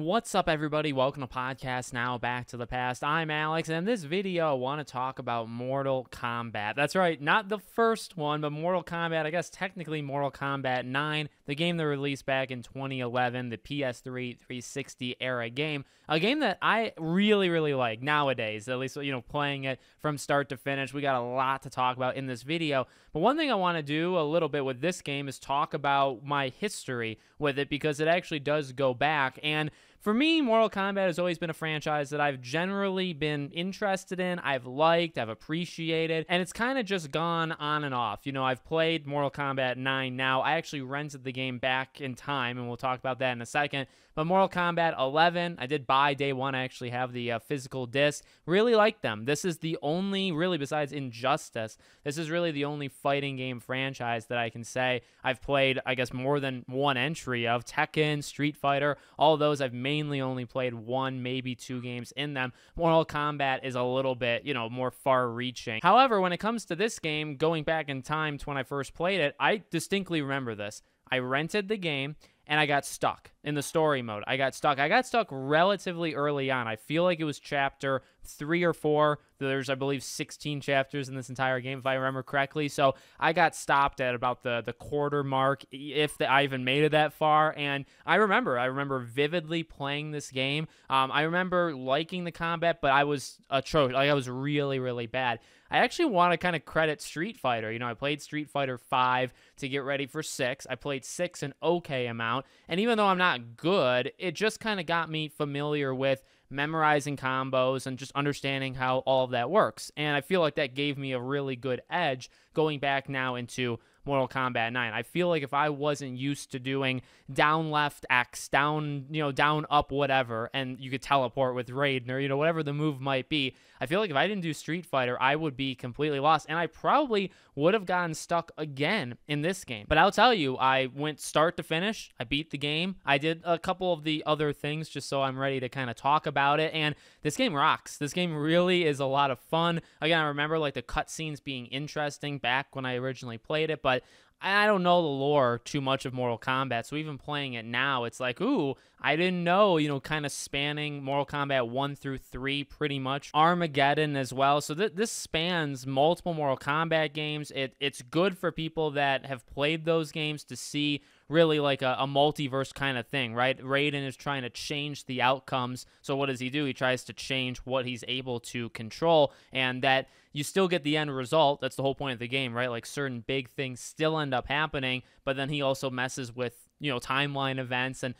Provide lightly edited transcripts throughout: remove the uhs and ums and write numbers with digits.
What's up, everybody? Welcome to Podcast Now, Back to the Past. I'm Alex, and in this video, I want to talk about Mortal Kombat. That's right, not the first one, but Mortal Kombat, I guess technically Mortal Kombat 9, the game that released back in 2011, the PS3 360 era game. A game that I really like nowadays, at least, playing it from start to finish. We got a lot to talk about in this video, but one thing I want to do a little bit with this game is talk about my history with it, because it actually does go back. And for me, Mortal Kombat has always been a franchise that I've generally been interested in, I've liked, I've appreciated, and it's kind of just gone on and off. I've played Mortal Kombat 9 now. I actually rented the game back in time, and we'll talk about that in a second. But Mortal Kombat 11, I did buy day one. I actually have the physical disc. Really like them. This is the only, really, besides Injustice, this is really the only fighting game franchise that I can say I've played, I guess, more than one entry of. Tekken, Street Fighter, all of those I've mainly only played one, maybe two games in them. Mortal Kombat is a little bit, more far-reaching. However, when it comes to this game, going back in time to when I first played it, I distinctly remember this. I rented the game, and I got stuck in the story mode. I got stuck relatively early on. I feel like it was chapter 3 or 4. There's, I believe, 16 chapters in this entire game, if I remember correctly. So I got stopped at about the quarter mark, if I even made it that far. And I remember vividly playing this game. I remember liking the combat, but I was atrocious. I was really bad. I actually want to kind of credit Street Fighter. I played Street Fighter 5 to get ready for 6. I played 6 an okay amount. And even though I'm not good, it just kind of got me familiar with memorizing combos and just understanding how all of that works. And I feel like that gave me a really good edge going back now into Mortal Kombat 9. I feel like if I wasn't used to doing down left X, down, down up whatever, and you could teleport with Raiden or, whatever the move might be, I feel like if I didn't do Street Fighter, I would be completely lost, and I probably would have gotten stuck again in this game. But I'll tell you, I went start to finish. I beat the game. I did a couple of the other things just so I'm ready to kind of talk about it, and this game rocks. This game really is a lot of fun. Again, I remember like the cutscenes being interesting back when I originally played it, but I don't know the lore too much of Mortal Kombat, so even playing it now, it's like, ooh, I didn't know, kind of spanning Mortal Kombat 1 through 3 pretty much. Armageddon as well, so this spans multiple Mortal Kombat games. It's good for people that have played those games to see really like a multiverse kind of thing, right? Raiden is trying to change the outcomes, so what does he do? He tries to change what he's able to control, and that you still get the end result. That's the whole point of the game, right? Like certain big things still end up happening, but then he also messes with timeline events, and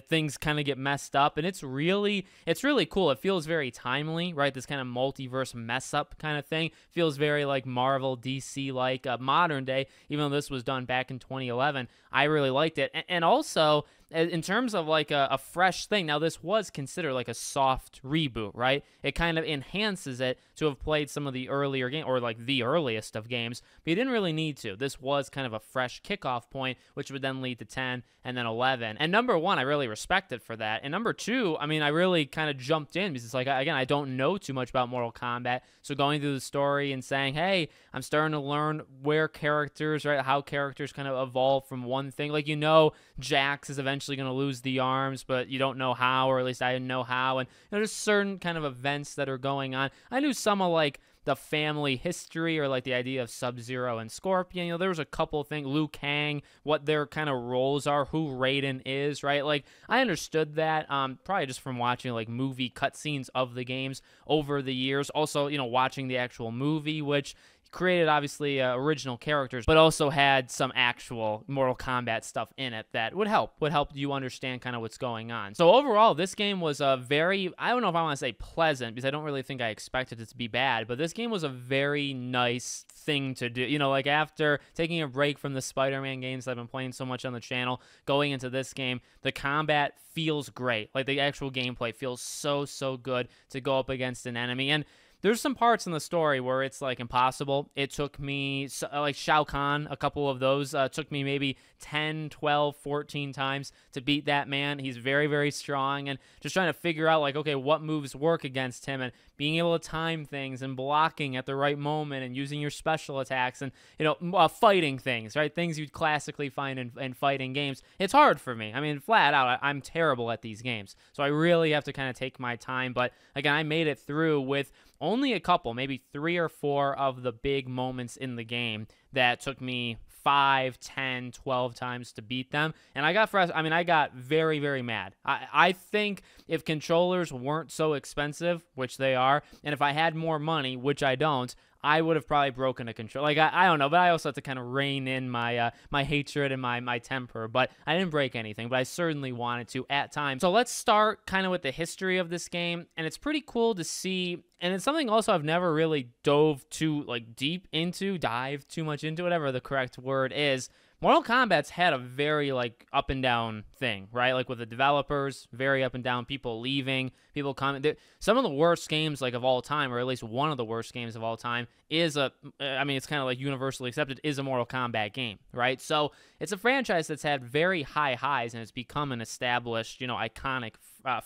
things kind of get messed up, and it's really cool. It feels very timely, right? This kind of multiverse mess up kind of thing feels very like Marvel, DC, like modern day, even though this was done back in 2011. I really liked it, and also in terms of like a fresh thing. Now, this was considered like a soft reboot, right? It kind of enhances it to have played some of the earlier game, or like the earliest of games, but you didn't really need to. This was kind of a fresh kickoff point, which would then lead to 10 and then 11. And number 1, I really respected for that. And number 2, I mean, I really kind of jumped in because it's like, again, I don't know too much about Mortal Kombat. So going through the story and saying, hey, I'm starting to learn where characters, right, how characters kind of evolve from one thing. Like, Jax is eventually going to lose the arms, but you don't know how, or at least I didn't know how. And there's certain kind of events that are going on. I knew some of like the family history, or like the idea of Sub-Zero and Scorpion. There was a couple of things, Liu Kang, what their kind of roles are, who Raiden is, right? Like, I understood that, probably just from watching like movie cutscenes of the games over the years. Also, watching the actual movie, which created obviously original characters, but also had some actual Mortal Kombat stuff in it that would help you understand kind of what's going on. So overall, this game was a very, I don't know if I want to say pleasant, because I don't really think I expected it to be bad, but this game was a very nice thing to do. Like after taking a break from the Spider-Man games that I've been playing so much on the channel, going into this game, the combat feels great. Like the actual gameplay feels so good to go up against an enemy. And there's some parts in the story where it's like impossible. It took me, like Shao Kahn, a couple of those took me maybe 10, 12, 14 times to beat that man. He's very, very strong, and just trying to figure out like, okay, what moves work against him, and being able to time things and blocking at the right moment and using your special attacks and, fighting things, right? Things you'd classically find in fighting games. It's hard for me. I mean, flat out, I'm terrible at these games. So I really have to kind of take my time. But again, I made it through with only a couple, maybe 3 or 4 of the big moments in the game that took me 5, 10, 12 times to beat them. And I got I got very, very mad. I think if controllers weren't so expensive, which they are, and if I had more money, which I don't, I would have probably broken a controller. Like, I don't know, but I also have to kind of rein in my my hatred and my temper. But I didn't break anything, but I certainly wanted to at times. So let's start kind of with the history of this game. And it's pretty cool to see, and it's something also I've never really dove too dive too much into, whatever the correct word is. Mortal Kombat's had a very, like, up and down thing, right? Like, with the developers, very up and down, people leaving, people coming. Some of the worst games, like, of all time, or at least one of the worst games of all time, is it's kind of, like, universally accepted, is a Mortal Kombat game, right? So, it's a franchise that's had very high highs, and it's become an established, iconic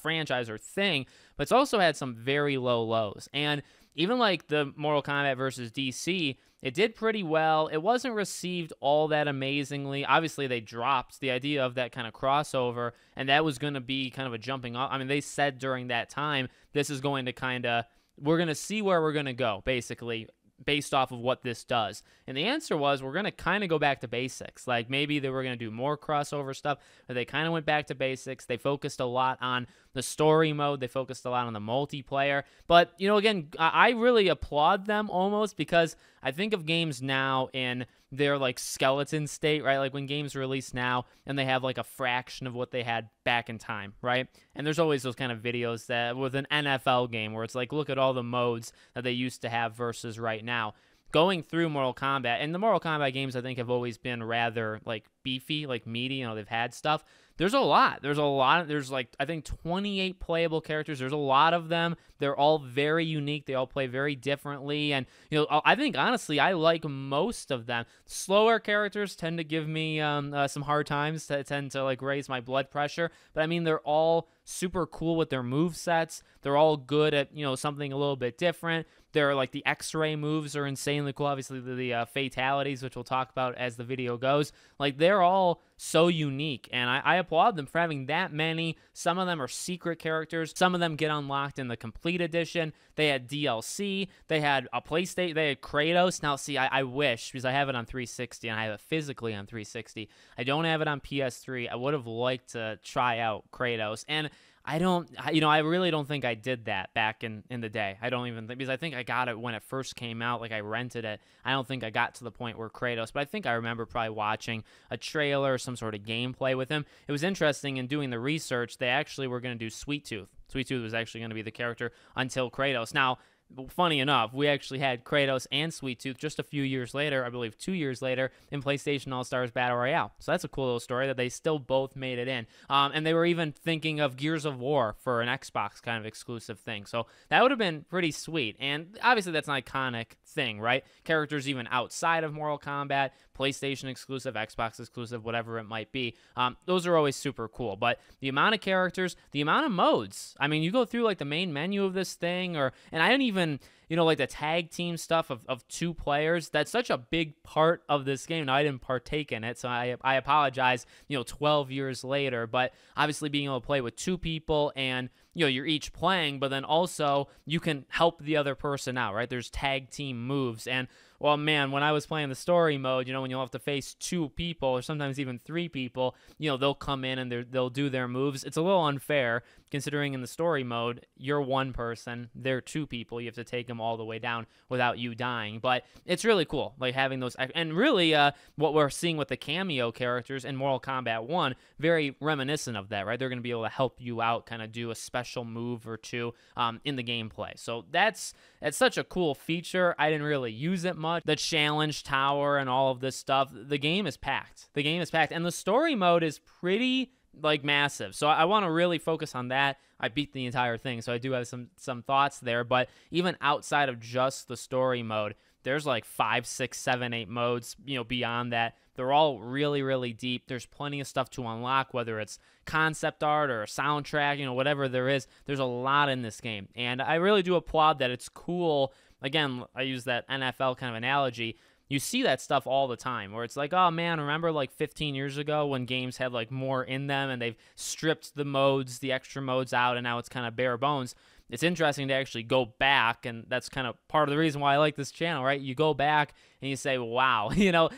franchise or thing, but it's also had some very low lows. And even, like, the Mortal Kombat versus DC, it did pretty well. It wasn't received all that amazingly. Obviously, they dropped the idea of that kind of crossover, and that was going to be kind of a jumping off. I mean, they said during that time, this is going to we're going to see where we're going to go, basically, based off of what this does. And the answer was, we're going to kind of go back to basics. Like, maybe they were going to do more crossover stuff, but they kind of went back to basics. They focused a lot on the story mode. They focused a lot on the multiplayer. But, again, I really applaud them almost, because I think of games now in their, like, skeleton state, right? Like, when games release now and they have, like, a fraction of what they had back in time, right? And there's always those kind of videos that with an NFL game where it's like, look at all the modes that they used to have versus right now. Going through Mortal Kombat, and the Mortal Kombat games, I think, have always been rather, like, beefy, like, meaty. They've had stuff. There's a lot. There's, like, I think 28 playable characters. There's a lot of them. They're all very unique. They all play very differently. And, I think, honestly, I like most of them. Slower characters tend to give me some hard times, that tend to, like, raise my blood pressure. But, I mean, they're all super cool with their move sets. They're all good at, something a little bit different. They're, like, the X-ray moves are insanely cool. Obviously, the fatalities, which we'll talk about as the video goes. Like, they're all so unique, and I applaud them for having that many. Some of them are secret characters. Some of them get unlocked in the complete edition. They had DLC. They had a PlayStation. They had Kratos. Now, see, I wish, because I have it on 360, and I have it physically on 360. I don't have it on PS3. I would have liked to try out Kratos, and I really don't think I did that back in the day. I don't even think, because I think I got it when it first came out, like I rented it. I don't think I got to the point where Kratos, but I think I remember probably watching a trailer or some sort of gameplay with him. It was interesting in doing the research. They actually were going to do Sweet Tooth. Sweet Tooth was actually going to be the character until Kratos. Now, funny enough, we actually had Kratos and Sweet Tooth just a few years later, I believe 2 years later, in PlayStation All-Stars Battle Royale. So that's a cool little story that they still both made it in. And they were even thinking of Gears of War for an Xbox kind of exclusive thing. So that would have been pretty sweet. And obviously that's an iconic thing, right? Characters even outside of Mortal Kombat, PlayStation exclusive, Xbox exclusive, whatever it might be. Those are always super cool. But the amount of characters, the amount of modes. I mean, you go through like the main menu of this thing, and I didn't even, like the tag team stuff of 2 players. That's such a big part of this game. Now, I didn't partake in it, so I apologize, 12 years later. But obviously being able to play with 2 people and, you're each playing, but then also you can help the other person out, right? There's tag team moves. And, well, man, when I was playing the story mode, when you'll have to face 2 people or sometimes even 3 people, they'll come in and they'll do their moves. It's a little unfair considering in the story mode, you're 1 person, they're 2 people. You have to take them all the way down without you dying. But it's really cool, like having those. And really what we're seeing with the cameo characters in Mortal Kombat 1, very reminiscent of that, right? They're going to be able to help you out, kind of do a special move or 2 in the gameplay. So that's such a cool feature. I didn't really use it much. The challenge tower and all of this stuff, the game is packed. The game is packed. And the story mode is pretty like massive. So I want to really focus on that. I beat the entire thing, so I do have some thoughts there. But even outside of just the story mode, there's like 5, 6, 7, 8 modes, beyond that. They're all really, really deep. There's plenty of stuff to unlock, whether it's concept art or a soundtrack, whatever there is. There's a lot in this game. And I really do applaud that. It's cool. Again, I use that NFL kind of analogy. You see that stuff all the time where it's like, oh man, remember like 15 years ago when games had like more in them and they've stripped the extra modes out, and now it's kind of bare bones. It's interesting to actually go back, and that's kind of part of the reason why I like this channel, right? You go back and you say, wow,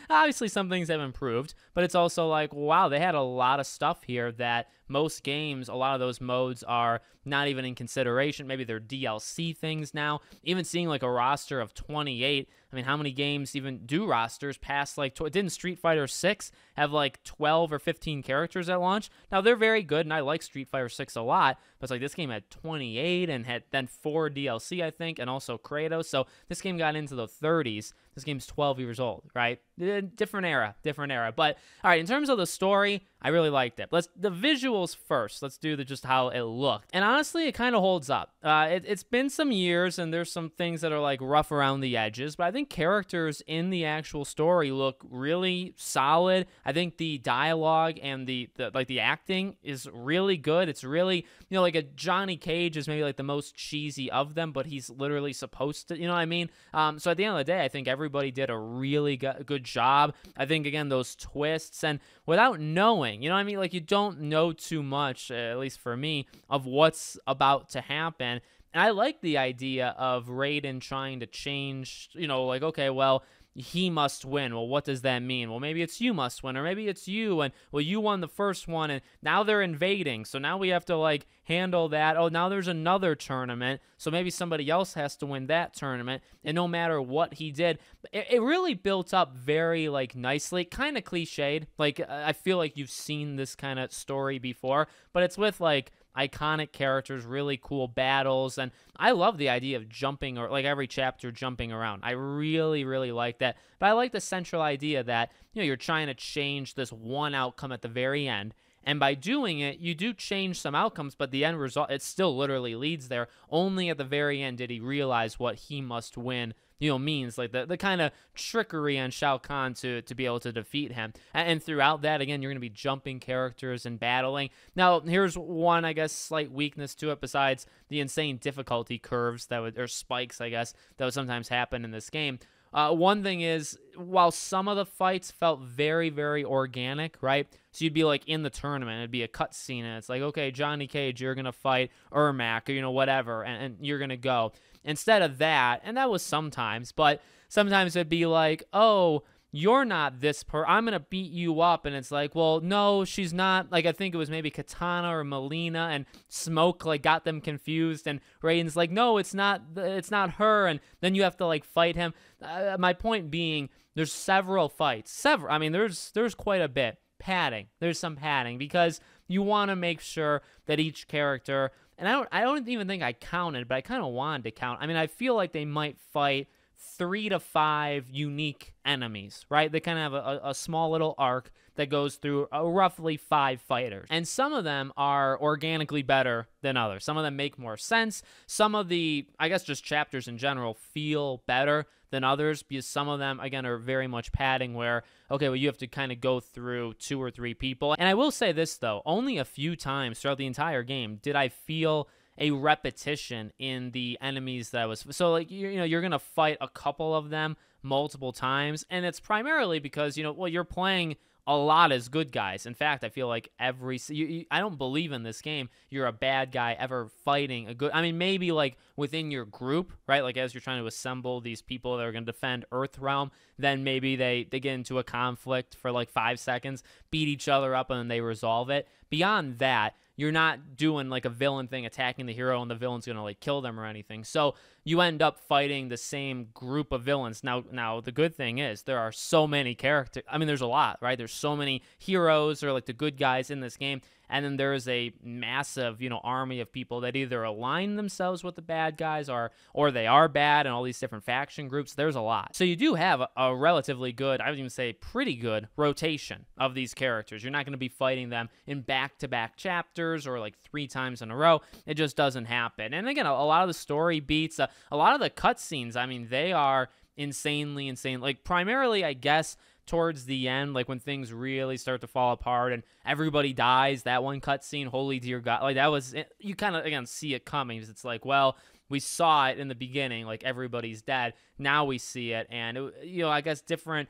obviously some things have improved, but it's also like, wow, they had a lot of stuff here that most games, a lot of those modes are not even in consideration. Maybe they're DLC things now. Even seeing like a roster of 28, I mean, how many games even do rosters past like, didn't Street Fighter 6 have like 12 or 15 characters at launch? Now, they're very good, and I like Street Fighter 6 a lot, but it's like this game had 28 and had then 4 DLC, I think, and also Kratos. So this game got into the 30s. This game's 12 years old, right? Different era. But, all right, in terms of the story, I really liked it. The visuals first. Let's do just how it looked. And honestly, it kind of holds up. It's been some years, and there's some things that are like rough around the edges, but I think characters in the actual story look really solid. I think the dialogue and the acting is really good. It's really, like a Johnny Cage is maybe like the most cheesy of them, but he's literally supposed to, you know what I mean? So at the end of the day, I think everybody did a really good job. I think, again, those twists, and without knowing, you know what I mean? Like, you don't know too much, at least for me, of what's about to happen. And I like the idea of Raiden trying to change, like, okay, well, he must win. Well, what does that mean? Well, maybe it's you must win, or maybe it's you, and well, you won the first one, and now they're invading, so now we have to like handle that. Oh, now there's another tournament, so maybe somebody else has to win that tournament. And no matter what he did, it really built up very like nicely, kind of cliched. Like, I feel like you've seen this kind of story before, but it's with like iconic characters, really cool battles, and I love the idea of jumping, or like every chapter jumping around. I really, really like that. But I like the central idea that, you're trying to change this one outcome at the very end, and by doing it, you do change some outcomes, but the end result, it still literally leads there. Only at the very end did he realize what he must win means, like the kind of trickery on Shao Kahn to be able to defeat him. And throughout that, again, you're going to be jumping characters and battling. Now, here's one, I guess, slight weakness to it, besides the insane difficulty curves or spikes, I guess, that would sometimes happen in this game. One thing is, while some of the fights felt very, very organic, right? So you'd be like in the tournament, it'd be a cutscene, and it's like, okay, Johnny Cage, you're gonna fight Ermac, or whatever, and you're gonna go. Instead of that, and that was sometimes, but sometimes it'd be like, oh, you're not this I'm gonna beat you up, and it's like, well, no, she's not. Like, I think it was maybe Katana or Melina, and Smoke like got them confused, and Raiden's like, no, it's not her, and then you have to like fight him. My point being, there's several fights, I mean, there's quite a bit. There's some padding, because you want to make sure that each character, and I don't even think I counted, but I kind of wanted to count. I mean, I feel like they might fight 3 to 5 unique enemies, right? They kind of have a small little arc that goes through roughly 5 fighters. And some of them are organically better than others. Some of them make more sense. Some of the, I guess, just chapters in general feel better than others, because some of them, again, are very much padding where, okay, well, you have to kind of go through 2 or 3 people. And I will say this, though, only a few times throughout the entire game did I feel a repetition in the enemies that was, so like, you're gonna fight a couple of them multiple times, and it's primarily because, well, you're playing a lot as good guys. In fact, I feel like I don't believe in this game you're a bad guy ever fighting a good, I mean, maybe like within your group, right? Like as you're trying to assemble these people that are going to defend Earthrealm, then maybe they get into a conflict for like 5 seconds, beat each other up, and then they resolve it. Beyond that, you're not doing like a villain thing, attacking the hero and the villain's gonna like kill them or anything. So you end up fighting the same group of villains. Now the good thing is there are so many characters. I mean, there's a lot, right? There's so many heroes or like the good guys in this game, and then there's a massive, army of people that either align themselves with the bad guys or they are bad, and all these different faction groups. There's a lot. So you do have a relatively good, I would even say pretty good rotation of these characters. You're not going to be fighting them in back-to-back chapters or like 3 times in a row. It just doesn't happen. And again, a lot of the story beats, a lot of the cutscenes, I mean, they are insanely insane. Like, primarily, I guess, towards the end, like when things really start to fall apart and everybody dies, that one cutscene, holy dear God, like that was, you kind of, again, see it coming, because it's like, well, we saw it in the beginning, like everybody's dead. Now we see it, and I guess different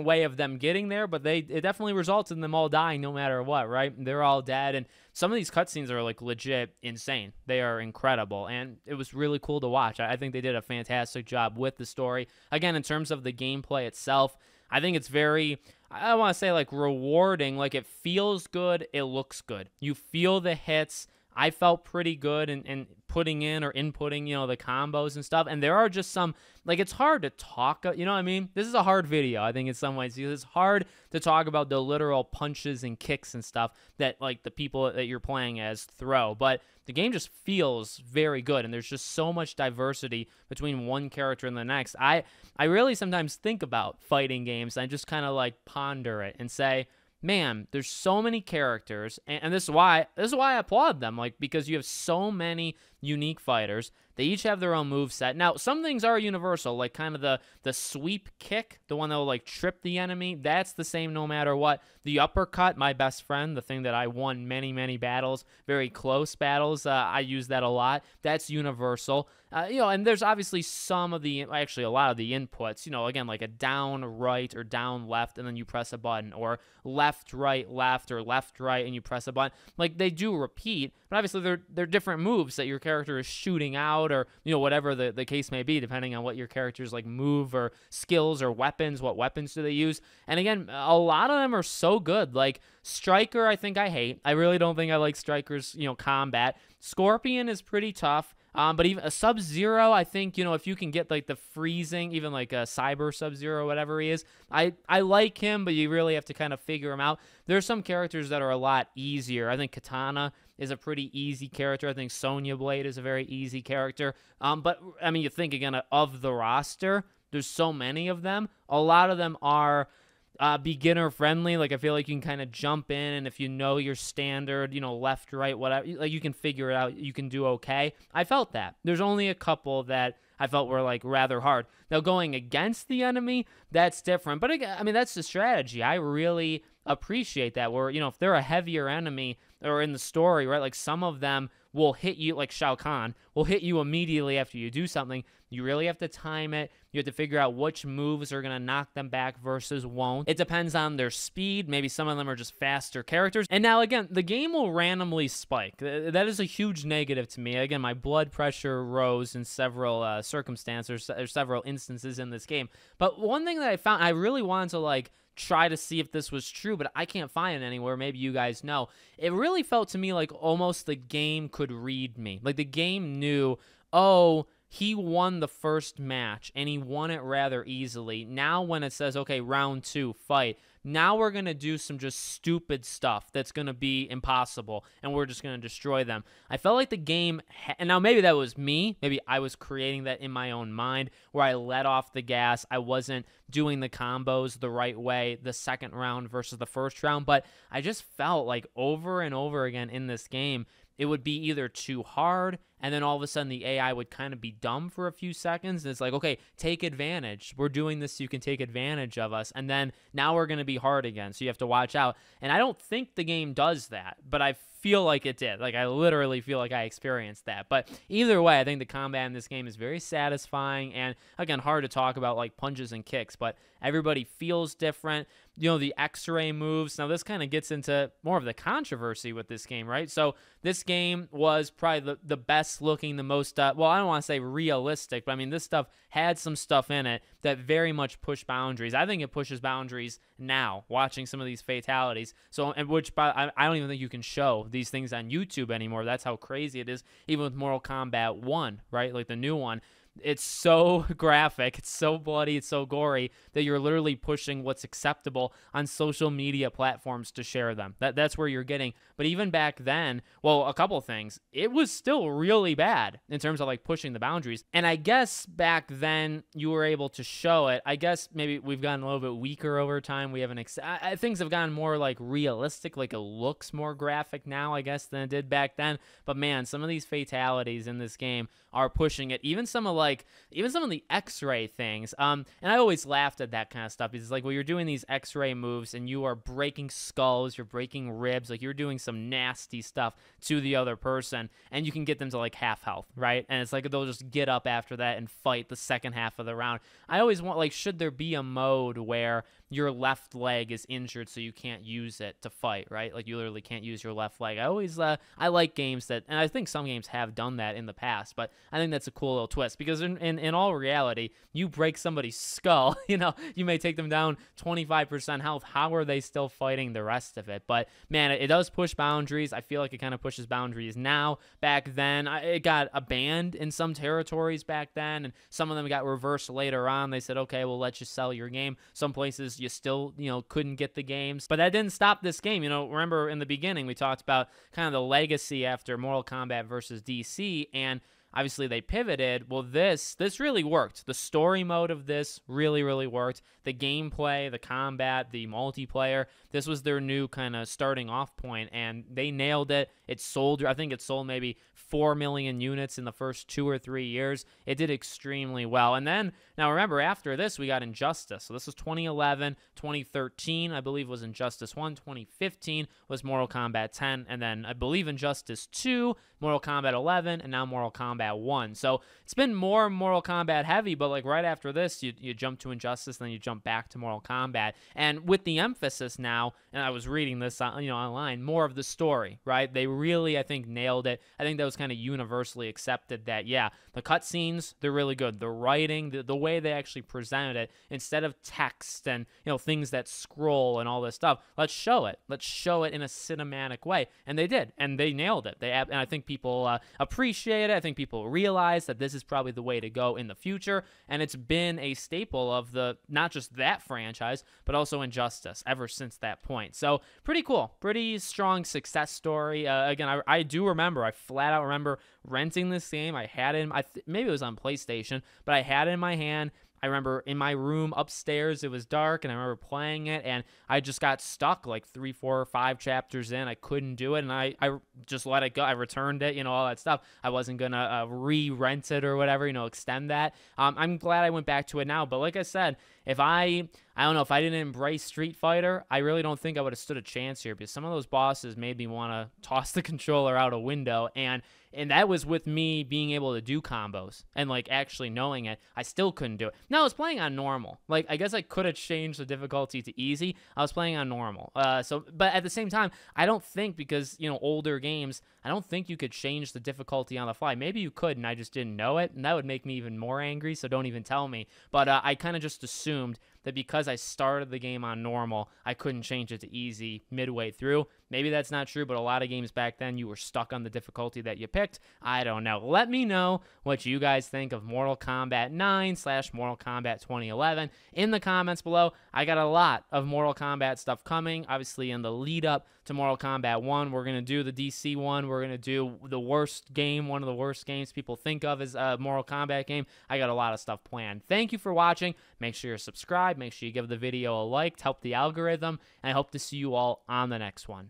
way of them getting there, but it definitely results in them all dying no matter what, right? They're all dead, and some of these cutscenes are like legit insane. They are incredible, and it was really cool to watch. I think they did a fantastic job with the story. Again, in terms of the gameplay itself, I think it's very, I don't want to say like rewarding, like it feels good, it looks good. You feel the hits. I felt pretty good in putting in or inputting, the combos and stuff. And there are just some, like, it's hard to talk, you know what I mean? This is a hard video, I think, in some ways, because it's hard to talk about the literal punches and kicks and stuff that, like, the people that you're playing as throw. But the game just feels very good, and there's just so much diversity between one character and the next. I really sometimes think about fighting games, and I just kind of, like, ponder it and say, man, there's so many characters, and this is why I applaud them, like, because you have so many unique fighters. They each have their own move set. Now, some things are universal, like kind of the sweep kick, the one that will like trip the enemy. That's the same no matter what. The uppercut, my best friend, the thing that I won many battles, very close battles. I use that a lot. That's universal. And there's obviously actually a lot of the inputs, again, like a down, right, or down, left, and then you press a button, or left, left, or left, right, and you press a button. Like, they do repeat, but obviously they're different moves that your character is shooting out, or, whatever the case may be, depending on what your character's, like, move or skills or weapons, what weapons do they use. And again, a lot of them are so good. Like, Striker, I think I hate. I really don't think I like Striker's, combat. Scorpion is pretty tough. But even a Sub-Zero, I think, if you can get, like, the freezing, even, like, a Cyber Sub-Zero, whatever he is, I like him, but you really have to kind of figure him out. There's some characters that are a lot easier. I think Katana is a pretty easy character. I think Sonya Blade is a very easy character. But, I mean, you think, again, of the roster, there's so many of them. A lot of them are beginner friendly. Like, I feel like you can kind of jump in, and if you know your standard, left, right, whatever, like, you can figure it out. You can do okay. I felt that. There's only a couple that I felt were, like, rather hard. Now, going against the enemy, that's different. But again, I mean, that's the strategy. I really appreciate that, where, if they're a heavier enemy, or in the story, right, like, some of them will hit you, like Shao Kahn, will hit you immediately after you do something. You really have to time it. You have to figure out which moves are going to knock them back versus won't. It depends on their speed. Maybe some of them are just faster characters. And now, again, the game will randomly spike. That is a huge negative to me. Again, my blood pressure rose in several circumstances, or several instances in this game. But one thing that I found, I really wanted to, like, try to see if this was true, but I can't find it anywhere. Maybe you guys know. It really felt to me like almost the game could read me. Like, the game knew, oh, he won the first match, and he won it rather easily. Now when it says, okay, round 2, fight, now we're going to do some just stupid stuff that's going to be impossible, and we're just going to destroy them. I felt like the game, and now maybe that was me. Maybe I was creating that in my own mind, where I let off the gas. I wasn't doing the combos the right way the second round versus the first round, but I just felt like over and over again in this game, it would be either too hard, and then all of a sudden the AI would kind of be dumb for a few seconds, and it's like, okay, take advantage. We're doing this so you can take advantage of us, and then now we're going to be hard again, so you have to watch out. And I don't think the game does that, but I feel like it did. Like, I literally feel like I experienced that. But either way, I think the combat in this game is very satisfying, and again, hard to talk about, like, punches and kicks, but everybody feels different. The X-ray moves. Now, this kind of gets into more of the controversy with this game, right? So this game was probably the best looking, the most, well, I don't want to say realistic, but I mean, this stuff had some stuff in it that very much push boundaries. I think it pushes boundaries now, watching some of these fatalities. So, and which I don't even think you can show these things on YouTube anymore. That's how crazy it is. Even with Mortal Kombat 1, right? Like the new one. It's so graphic, it's so bloody, it's so gory that you're literally pushing what's acceptable on social media platforms to share them. That's where you're getting. But even back then, well, a couple things, it was still really bad in terms of like pushing the boundaries. And I guess back then you were able to show it. I guess maybe we've gotten a little bit weaker over time. We haven't things have gotten more like realistic, like it looks more graphic now, I guess, than it did back then. But man, some of these fatalities in this game are pushing it. Even some of the X-ray things. And I always laughed at that kind of stuff. It's like, well, you're doing these X-ray moves and you are breaking skulls, you're breaking ribs, like you're doing some nasty stuff to the other person, and you can get them to like half health, right? And it's like they'll just get up after that and fight the second half of the round. I always want, like, should there be a mode where your left leg is injured so you can't use it to fight, right? Like you literally can't use your left leg. I like games that, and I think some games have done that in the past, but I think that's a cool little twist, because in all reality, you break somebody's skull, you know, you may take them down 25% health. How are they still fighting the rest of it? But man, it does push boundaries. I feel like it kind of pushes boundaries now. Back then, it got banned in some territories back then, and some of them got reversed later on. They said, okay, we'll let you sell your game. Some places you still, you know, couldn't get the games, but that didn't stop this game. You know, remember in the beginning, we talked about kind of the legacy after Mortal Kombat versus DC, and obviously they pivoted. Well, this really worked. The story mode of this really worked. The gameplay, the combat, the multiplayer, this was their new kind of starting off point, and they nailed it. It sold, I think it sold maybe 4 million units in the first 2 or 3 years. It did extremely well. And then, now remember, after this, we got Injustice. So this was 2011, 2013, I believe, was Injustice 1. 2015 was Mortal Kombat 10, and then I believe Injustice 2, Mortal Kombat 11, and now Mortal Kombat 1. So it's been more Mortal Kombat heavy, but like right after this, you jump to Injustice, then you jump back to Mortal Kombat. And with the emphasis now, and I was reading this online, more of the story, right? They really, I think, nailed it. I think that was kind of universally accepted that, yeah, the cutscenes, they're really good. The writing, the way they actually presented it, instead of text and, you know, things that scroll and all this stuff, let's show it. Let's show it in a cinematic way. And they did, and they nailed it. And I think people appreciate it. I think people realize that this is probably the way to go in the future, and it's been a staple of not just that franchise, but also Injustice ever since that point. So pretty cool, pretty strong success story. Again, I do remember, I flat out remember renting this game. I had it maybe it was on PlayStation, but I had it in my hand. I remember in my room upstairs, it was dark, and I remember playing it, and I just got stuck like 3, 4, or 5 chapters in. I couldn't do it, and I just let it go. I returned it, you know, all that stuff. I wasn't going to re-rent it or whatever, you know, extend that. I'm glad I went back to it now, but like I said, if I don't know, if I didn't embrace Street Fighter, I really don't think I would have stood a chance here, because some of those bosses made me want to toss the controller out a window, and that was with me being able to do combos and like actually knowing it. I still couldn't do it. Now I was playing on normal. Like, I guess I could have changed the difficulty to easy. I was playing on normal. But at the same time, I don't think, because, you know, older games, I don't think you could change the difficulty on the fly. Maybe you could, and I just didn't know it, and that would make me even more angry, so don't even tell me. But I kind of just assumed that because I started the game on normal, I couldn't change it to easy midway through. Maybe that's not true, but a lot of games back then, you were stuck on the difficulty that you picked. I don't know. Let me know what you guys think of Mortal Kombat 9 / Mortal Kombat 2011 in the comments below. I got a lot of Mortal Kombat stuff coming, obviously in the lead up to Mortal Kombat 1. We're going to do the DC one. We're going to do the worst game, one of the worst games people think of as a Mortal Kombat game. I got a lot of stuff planned. Thank you for watching. Make sure you're subscribed. Make sure you give the video a like to help the algorithm. And I hope to see you all on the next one.